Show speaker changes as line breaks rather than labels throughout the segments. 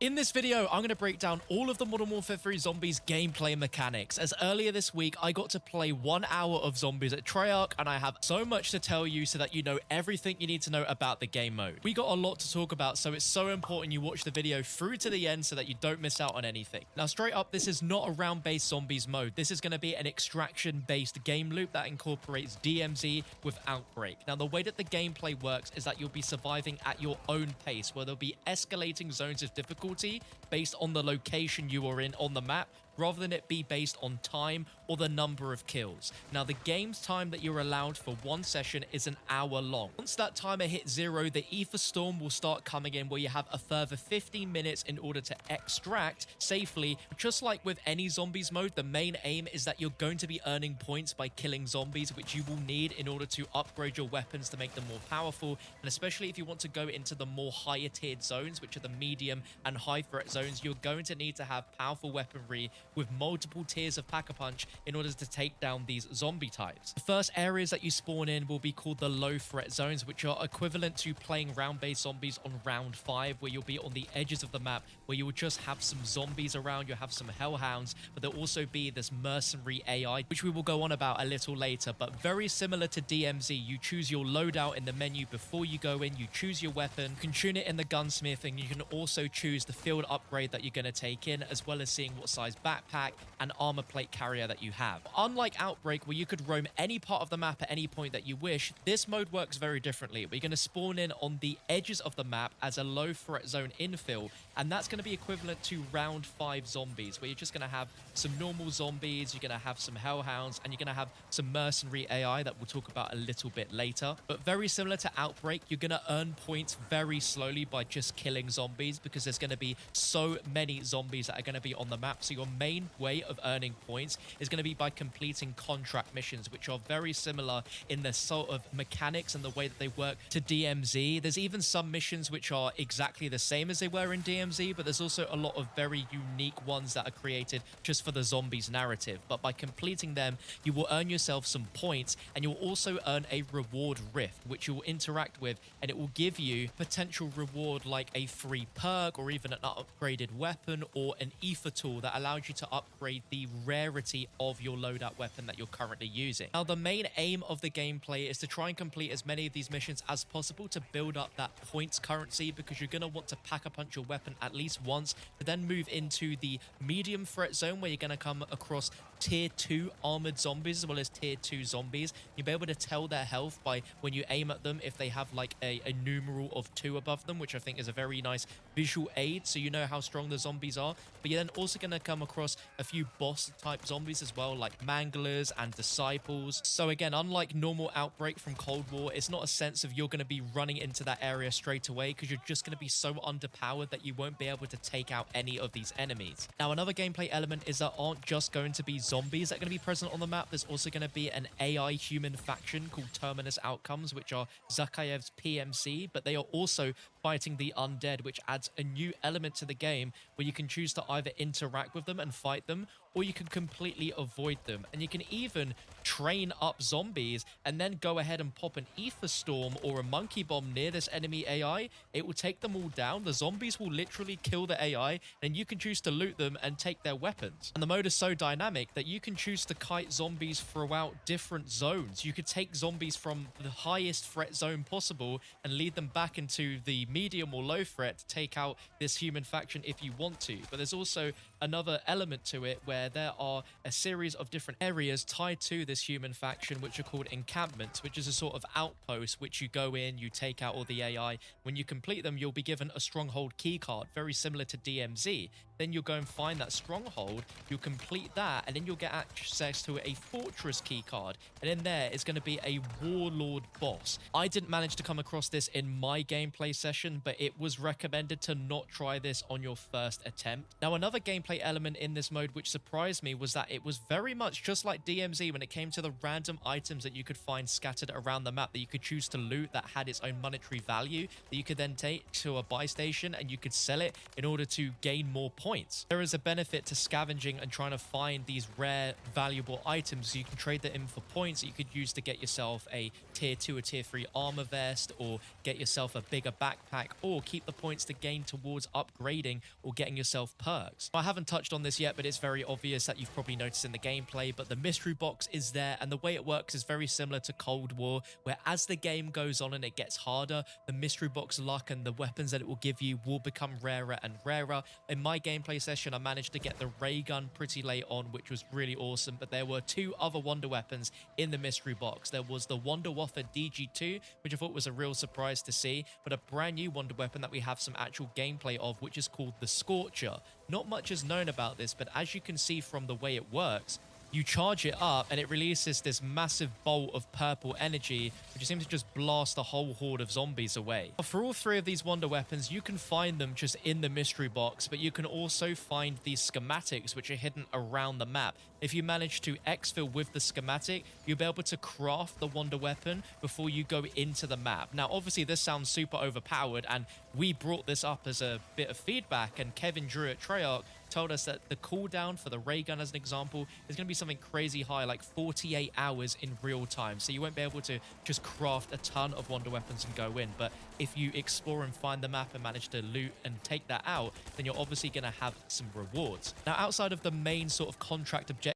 In this video, I'm going to break down all of the Modern Warfare 3 Zombies gameplay mechanics, as earlier this week, I got to play 1 hour of Zombies at Treyarch, and I have so much to tell you so that you know everything you need to know about the game mode. We got a lot to talk about, so it's so important you watch the video through to the end so that you don't miss out on anything. Now, straight up, this is not a round-based Zombies mode. This is going to be an extraction-based game loop that incorporates DMZ with Outbreak. Now, the way that the gameplay works is that you'll be surviving at your own pace, where there'll be escalating zones of difficulty based on the location you are in on the map, rather than it be based on time or the number of kills. Now, the game's time that you're allowed for one session is an hour long. Once that timer hits 0, the Ether Storm will start coming in, where you have a further 15 minutes in order to extract safely. Just like with any Zombies mode, the main aim is that you're going to be earning points by killing zombies, which you will need in order to upgrade your weapons to make them more powerful, and especially if you want to go into the more higher tiered zones, which are the medium and high threat zones, you're going to need to have powerful weaponry with multiple tiers of Pack-a-Punch in order to take down these zombie types. The first areas that you spawn in will be called the low threat zones, which are equivalent to playing round-based zombies on round 5, where you'll be on the edges of the map, where you will just have some zombies around, you'll have some hellhounds, but there'll also be this mercenary AI, which we will go on about a little later. But very similar to DMZ, you choose your loadout in the menu before you go in, you choose your weapon, you can tune it in the gunsmith, and you can also choose the field upgrade that you're going to take in, as well as seeing what size backpack and armor plate carrier that you have. Unlike Outbreak, where you could roam any part of the map at any point that you wish, this mode works very differently. We're going to spawn in on the edges of the map as a low threat zone infill, and that's going to be equivalent to round 5 zombies, where you're just going to have some normal zombies, you're going to have some hellhounds, and you're going to have some mercenary AI that we'll talk about a little bit later. But very similar to Outbreak, you're going to earn points very slowly by just killing zombies, because there's going to be so many zombies that are going to be on the map. So your main way of earning points is going to be by completing contract missions, which are very similar in the sort of mechanics and the way that they work to DMZ. There's even some missions which are exactly the same as they were in DMZ, but there's also a lot of very unique ones that are created just for the zombies narrative. But by completing them, you will earn yourself some points, and you'll also earn a reward rift, which you will interact with, and it will give you potential reward like a free perk, or even an upgraded weapon, or an ether tool that allows you to upgrade the rarity of your loadout weapon that you're currently using. Now, the main aim of the gameplay is to try and complete as many of these missions as possible to build up that points currency, because you're going to want to Pack-a-Punch your weapon at least once, to then move into the medium threat zone, where you're going to come across tier 2 armored zombies as well as tier 2 zombies. You'll be able to tell their health by when you aim at them if they have like a numeral of 2 above them, which I think is a very nice visual aid, so you know how strong the zombies are. But you're then also going to come across a few boss type zombies as well, like manglers and disciples. So again, unlike normal Outbreak from Cold War, it's not a sense of you're going to be running into that area straight away, because you're just going to be so underpowered that you won't be able to take out any of these enemies. Now, another gameplay element is there aren't just going to be zombies that are going to be present on the map. There's also going to be an AI human faction called Terminus Outcomes, which are Zakhaev's PMC, but they are also fighting the undead, which adds a new element to the game, where you can choose to either interact with them and fight them, or you can completely avoid them. And you can even train up zombies and then go ahead and pop an ether storm or a monkey bomb near this enemy AI. It will take them all down. The zombies will literally kill the AI, and you can choose to loot them and take their weapons. And the mode is so dynamic that you can choose to kite zombies throughout different zones. You could take zombies from the highest threat zone possible and lead them back into the medium or low threat to take out this human faction if you want to. But there's also another element to it, where there are a series of different areas tied to this human faction, which are called encampments, which is a sort of outpost which you go in, you take out all the AI. When you complete them, you'll be given a stronghold keycard, very similar to DMZ. Then you'll go and find that stronghold, you'll complete that, and then you'll get access to a fortress keycard, and in there is going to be a warlord boss. I didn't manage to come across this in my gameplay session, but it was recommended to not try this on your first attempt. Now, another gameplay element in this mode which surprised me was that it was very much just like DMZ when it came to the random items that you could find scattered around the map that you could choose to loot that had its own monetary value, that you could then take to a buy station and you could sell it in order to gain more points. There is a benefit to scavenging and trying to find these rare, valuable items, so you can trade them in for points that you could use to get yourself a tier 2 or tier 3 armor vest, or get yourself a bigger backpack backpack or keep the points to gain towards upgrading or getting yourself perks. I haven't touched on this yet, but it's very obvious that you've probably noticed in the gameplay, but the mystery box is there, and the way it works is very similar to Cold War, where as the game goes on and it gets harder, the mystery box luck and the weapons that it will give you will become rarer and rarer. In my gameplay session, I managed to get the ray gun pretty late on, which was really awesome, but there were two other wonder weapons in the mystery box. There was the Wunderwaffe DG2, which I thought was a real surprise to see, but a brand new wonder weapon that we have some actual gameplay of, which is called the Scorcher. Not much is known about this, but as you can see from the way it works, you charge it up and it releases this massive bolt of purple energy, which seems to just blast a whole horde of zombies away. For all three of these wonder weapons, you can find them just in the mystery box, but you can also find these schematics which are hidden around the map. If you manage to exfil with the schematic, you'll be able to craft the wonder weapon before you go into the map. Now, obviously, this sounds super overpowered, and we brought this up as a bit of feedback, and Kevin Drew at Treyarch told us that the cooldown for the ray gun, as an example, is going to be something crazy high, like 48 hours in real time. So you won't be able to just craft a ton of wonder weapons and go in. But if you explore and find the map and manage to loot and take that out, then you're obviously going to have some rewards. Now, outside of the main sort of contract objective,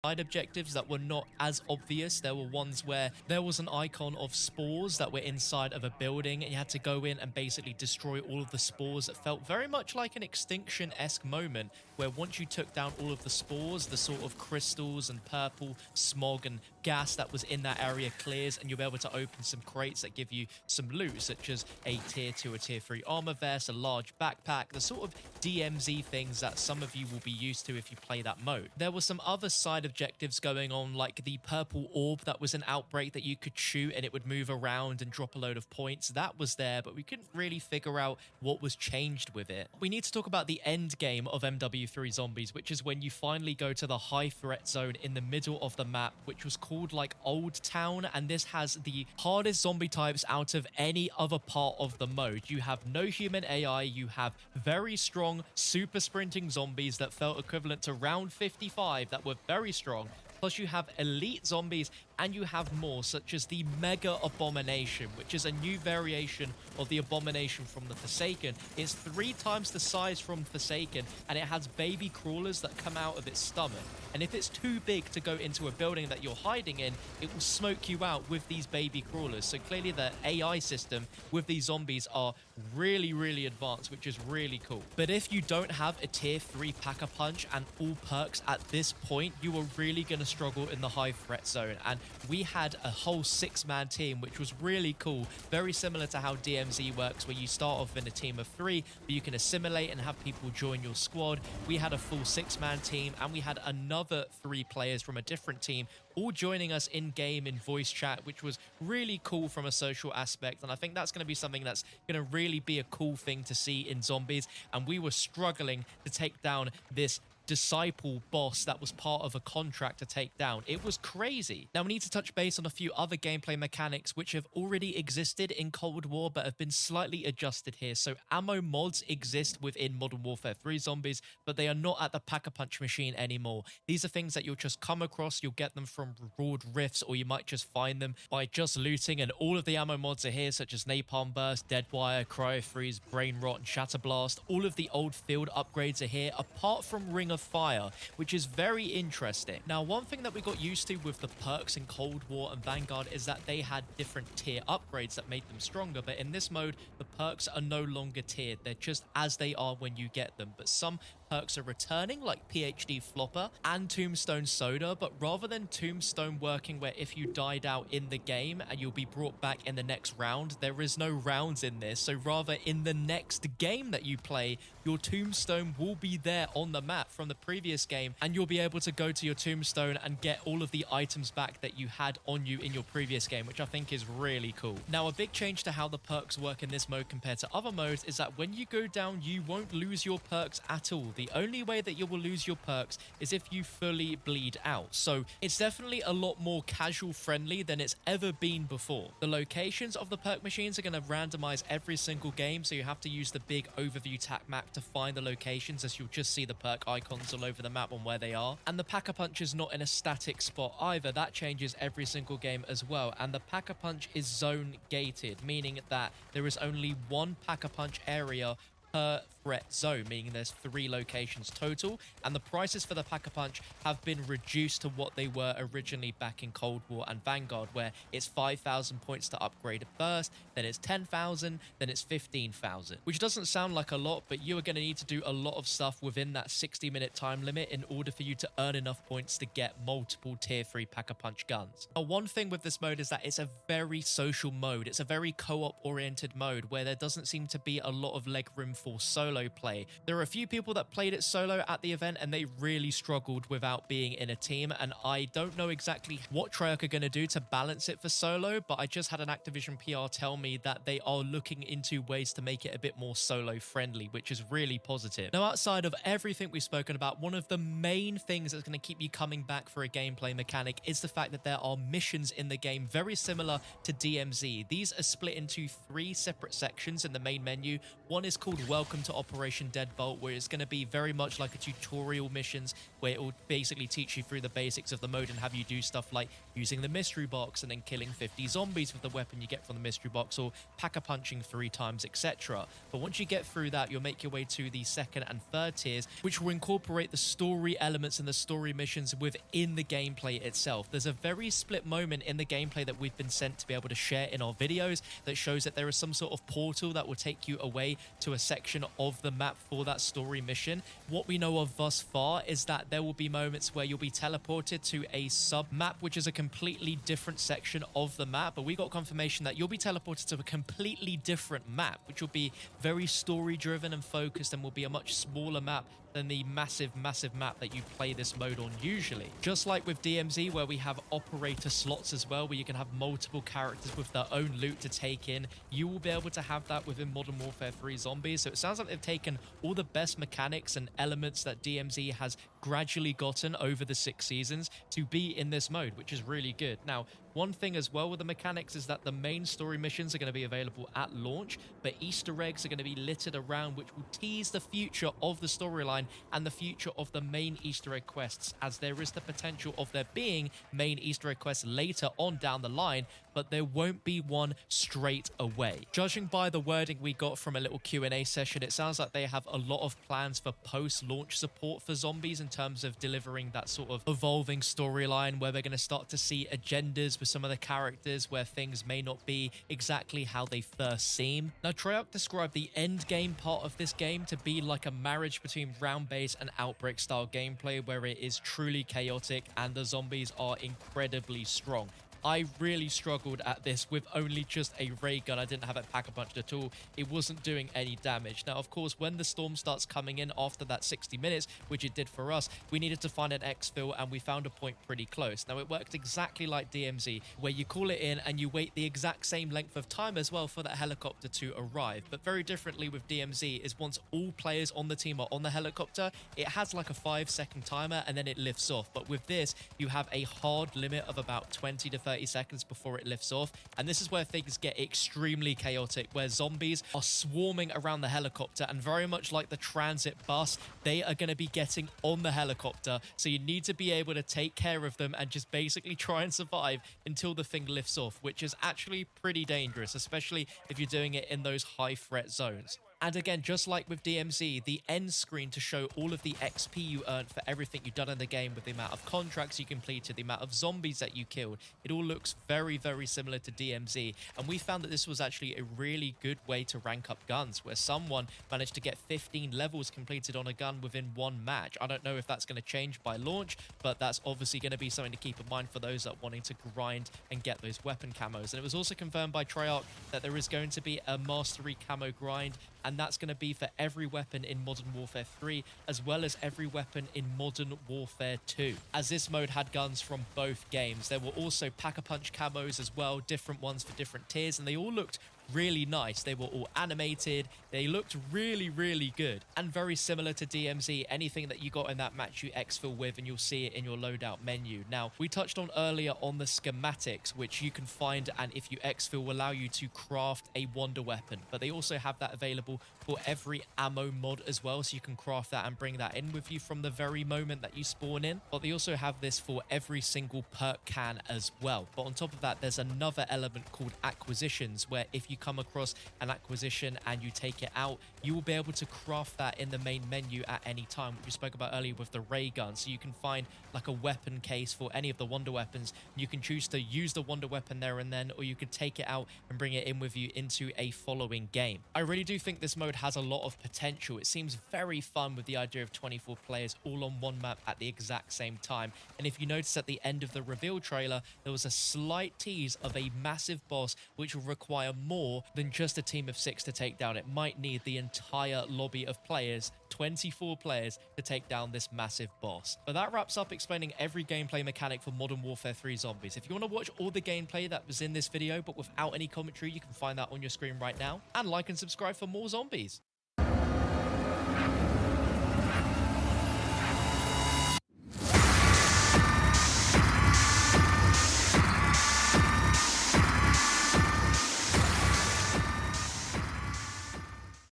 side objectives that were not as obvious, there were ones where there was an icon of spores that were inside of a building, and you had to go in and basically destroy all of the spores. It felt very much like an Extinction-esque moment, where once you took down all of the spores, the sort of crystals and purple smog and gas that was in that area clears, and you'll be able to open some crates that give you some loot, such as a tier 2 or tier 3 armor vest, a large backpack, the sort of DMZ things that some of you will be used to if you play that mode. There were some other side objectives going on, like the purple orb that was an outbreak that you could shoot and it would move around and drop a load of points. That was there, but we couldn't really figure out what was changed with it. We need to talk about the end game of MW3 Zombies, which is when you finally go to the high threat zone in the middle of the map, which was called like Old Town, and this has the hardest zombie types out of any other part of the mode. You have no human AI, you have very strong super sprinting zombies that felt equivalent to round 55 that were very strong. Plus you have elite zombies, and you have more, such as the Mega Abomination, which is a new variation of the Abomination from the Forsaken. It's 3 times the size from Forsaken, and it has baby crawlers that come out of its stomach. And if it's too big to go into a building that you're hiding in, it will smoke you out with these baby crawlers. So clearly the AI system with these zombies are really, really advanced, which is really cool. But if you don't have a tier 3 Pack-a-Punch and all perks at this point, you are really going to struggle in the high threat zone. And we had a whole 6-man team, which was really cool. Very similar to how DMZ works, where you start off in a team of 3, but you can assimilate and have people join your squad. We had a full 6-man team, and we had another 3 players from a different team all joining us in-game in voice chat, which was really cool from a social aspect. And I think that's going to be something that's going to really be a cool thing to see in Zombies. And we were struggling to take down this disciple boss that was part of a contract to take down. It was crazy. Now we need to touch base on a few other gameplay mechanics which have already existed in Cold War but have been slightly adjusted here. So ammo mods exist within Modern Warfare 3 Zombies, but they are not at the Pack-a-Punch machine anymore. These are things that you'll just come across. You'll get them from reward rifts, or you might just find them by just looting, and all of the ammo mods are here, such as Napalm Burst, Deadwire, Cryo Freeze, Brain Rot, and Shatter Blast. All of the old field upgrades are here, apart from Ring of Fire, which is very interesting. Now, one thing that we got used to with the perks in Cold War and Vanguard is that they had different tier upgrades that made them stronger, but in this mode, the perks are no longer tiered. They're just as they are when you get them, but some perks are returning, like PhD Flopper and Tombstone Soda, but rather than Tombstone working where if you died out in the game and you'll be brought back in the next round, there is no rounds in this. So rather, in the next game that you play, your Tombstone will be there on the map from the previous game, and you'll be able to go to your Tombstone and get all of the items back that you had on you in your previous game, which I think is really cool. Now, a big change to how the perks work in this mode compared to other modes is that when you go down, you won't lose your perks at all. The only way that you will lose your perks is if you fully bleed out. So it's definitely a lot more casual friendly than it's ever been before. The locations of the perk machines are going to randomize every single game, so you have to use the big overview tac map to find the locations, as you'll just see the perk icons all over the map on where they are. And the Pack-a-Punch is not in a static spot either. That changes every single game as well. And the Pack-a-Punch is zone gated, meaning that there is only one Pack-a-Punch area per threat zone, meaning there's 3 locations total, and the prices for the Pack-a-Punch have been reduced to what they were originally back in Cold War and Vanguard, where it's 5,000 points to upgrade it first, then it's 10,000, then it's 15,000, which doesn't sound like a lot, but you are going to need to do a lot of stuff within that 60-minute time limit in order for you to earn enough points to get multiple tier 3 Pack-a-Punch guns. Now, one thing with this mode is that it's a very social mode. It's a very co-op oriented mode where there doesn't seem to be a lot of leg room for solo play. There are a few people that played it solo at the event and they really struggled without being in a team, and I don't know exactly what Treyarch are going to do to balance it for solo, but I just had an Activision PR tell me that they are looking into ways to make it a bit more solo friendly, which is really positive. Now, outside of everything we've spoken about, one of the main things that's going to keep you coming back for a gameplay mechanic is the fact that there are missions in the game very similar to DMZ. These are split into 3 separate sections in the main menu. One is called Welcome to Operation Deadbolt, where it's going to be very much like a tutorial missions where it will basically teach you through the basics of the mode and have you do stuff like using the mystery box and then killing 50 zombies with the weapon you get from the mystery box, or Pack-a-Punching 3 times, etc. But once you get through that, you'll make your way to the 2nd and 3rd tiers, which will incorporate the story elements and the story missions within the gameplay itself. There's a very split moment in the gameplay that we've been sent to be able to share in our videos that shows that there is some sort of portal that will take you away to a section of the map for that story mission. What we know of thus far is that there will be moments where you'll be teleported to a sub map, which is a completely different section of the map, but we got confirmation that you'll be teleported to a completely different map, which will be very story driven and focused and will be a much smaller map than the massive map that you play this mode on usually. Just like with DMZ, where we have operator slots as well, where you can have multiple characters with their own loot to take in, you will be able to have that within Modern Warfare 3 Zombies. So it sounds like they've taken all the best mechanics and elements that DMZ has gradually gotten over the 6 seasons to be in this mode, which is really good. Now, one thing as well with the mechanics is that the main story missions are going to be available at launch, but Easter eggs are going to be littered around, which will tease the future of the storyline and the future of the main Easter egg quests, as there is the potential of there being main Easter egg quests later on down the line, but there won't be one straight away. Judging by the wording we got from a little Q&A session, it sounds like they have a lot of plans for post-launch support for Zombies in terms of delivering that sort of evolving storyline where we're going to start to see agendas with some of the characters where things may not be exactly how they first seem. Now, Treyarch described the end game part of this game to be like a marriage between round-based and Outbreak style gameplay, where it is truly chaotic and the zombies are incredibly strong. I really struggled at this with only just a ray gun. I didn't have it Pack-a-Punched at all. It wasn't doing any damage. Now, of course, when the storm starts coming in after that 60 minutes, which it did for us, we needed to find an exfil, and we found a point pretty close. Now, it worked exactly like DMZ, where you call it in and you wait the exact same length of time as well for that helicopter to arrive. But very differently with DMZ is once all players on the team are on the helicopter, it has like a 5-second timer and then it lifts off. But with this, you have a hard limit of about 20 to 30 seconds before it lifts off, and this is where things get extremely chaotic, where zombies are swarming around the helicopter, and very much like the transit bus, they are going to be getting on the helicopter, so you need to be able to take care of them and just basically try and survive until the thing lifts off, which is actually pretty dangerous, especially if you're doing it in those high threat zones. And again, just like with DMZ, the end screen to show all of the XP you earned for everything you've done in the game, with the amount of contracts you completed, the amount of zombies that you killed, it all looks very, very similar to DMZ. And we found that this was actually a really good way to rank up guns, where someone managed to get 15 levels completed on a gun within one match. I don't know if that's going to change by launch, but that's obviously going to be something to keep in mind for those that are wanting to grind and get those weapon camos. And it was also confirmed by Treyarch that there is going to be a mastery camo grind, and that's going to be for every weapon in Modern Warfare 3, as well as every weapon in Modern Warfare 2. As this mode had guns from both games, there were also Pack-a-Punch camos as well, different ones for different tiers, and they all looked really nice. They were all animated. They looked really, really good and very similar to DMZ. Anything that you got in that match you exfil with, and you'll see it in your loadout menu. Now, we touched on earlier on the schematics, which you can find, and if you exfil will allow you to craft a wonder weapon, but they also have that available for every ammo mod as well, so you can craft that and bring that in with you from the very moment that you spawn in. But they also have this for every single perk can as well. But on top of that, there's another element called acquisitions, where if you come across an acquisition and you take it out, you will be able to craft that in the main menu at any time, which we spoke about earlier with the ray gun. So you can find like a weapon case for any of the wonder weapons. You can choose to use the wonder weapon there and then, or you could take it out and bring it in with you into a following game. I really do think this mode has a lot of potential. It seems very fun with the idea of 24 players all on one map at the exact same time. And if you notice at the end of the reveal trailer, there was a slight tease of a massive boss which will require more than just a team of 6 to take down. It might need the entire lobby of players, 24 players, to take down this massive boss. But that wraps up explaining every gameplay mechanic for Modern Warfare 3 Zombies. If you want to watch all the gameplay that was in this video but without any commentary, you can find that on your screen right now. And like and subscribe for more zombies.